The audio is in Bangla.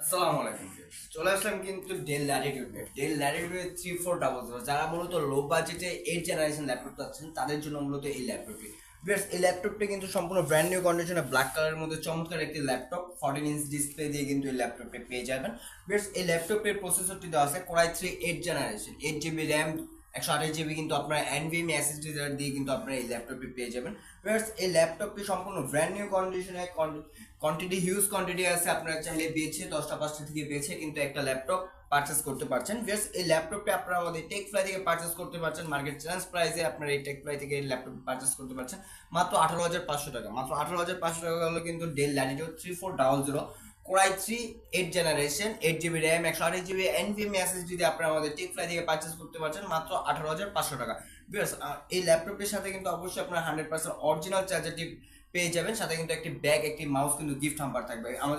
আসসালামু আলাইকুম viewers। চলে আসলাম কিন্তু ডেল ল্যাটিটিউড 3400 যারা মূলত লো বাজেটে 8 জেনারেশন ল্যাপটপ চাচ্ছেন তাদের জন্য মূলত এই ল্যাপটপটি। ভিউয়ার্স, এই ল্যাপটপটি কিন্তু সম্পূর্ণ ব্র্যান্ড নিউ কন্ডিশনে ব্ল্যাক কালারের মধ্যে চমৎকার একটি ল্যাপটপ 14 ইঞ্চ ডিসপ্লে দিয়ে কিন্তু এই ল্যাপটপটি পেয়ে যাবেন। ভিউয়ার্স, এই ল্যাপটপের প্রসেসরটি দেওয়া আছে core i 3 8 generation, 8 GB RAM, 128 GB কিন্তু আপনার এনভিএমই এসএসডি দিয়ে কিন্তু আপনারা এই ল্যাপটপটি পেয়ে যাবেন। ভিউয়ার্স, এই ল্যাপটপটি সম্পূর্ণ ব্র্যান্ড নিউ কন্ডিশনে, কোয়ান্টিটি হিউজ কোয়ান্টিটি আছে, আপনারা চাইলে বেছে 10টা 5টা থেকে বেছে কিন্তু একটা ল্যাপটপ পারচেস করতে পারছেন। ভিউয়ার্স, এই ল্যাপটপটি আপনারা আমাদের টেক ফ্লাই থেকে পারচেস করতে পারছেন। মার্কেট চ্যালেঞ্জ প্রাইসে আপনারা এই টেক ফ্লাই থেকে এই ল্যাপটপ পারচেস করতে পারছেন মাত্র 18,500 টাকা। মাত্র 18,500 টাকা হলো কিন্তু del Latitude 3400 core i 3 8 generation, 8 GB RAM, 128 GB NVMe SSD দিয়ে আপনারা আমাদের টেক ফ্লাই থেকে পারচেস করতে পারছেন মাত্র 18,500 টাকা। ভিউয়ার্স, এই ল্যাপটপের সাথে কিন্তু অবশ্যই আপনারা 100% অরিজিনাল চার্জারটি পেয়ে যাবেন, সাথে কিন্তু একটি ব্যাগ, একটি মাউস কিন্তু গিফট হাম্পার থাকবে। আমাদের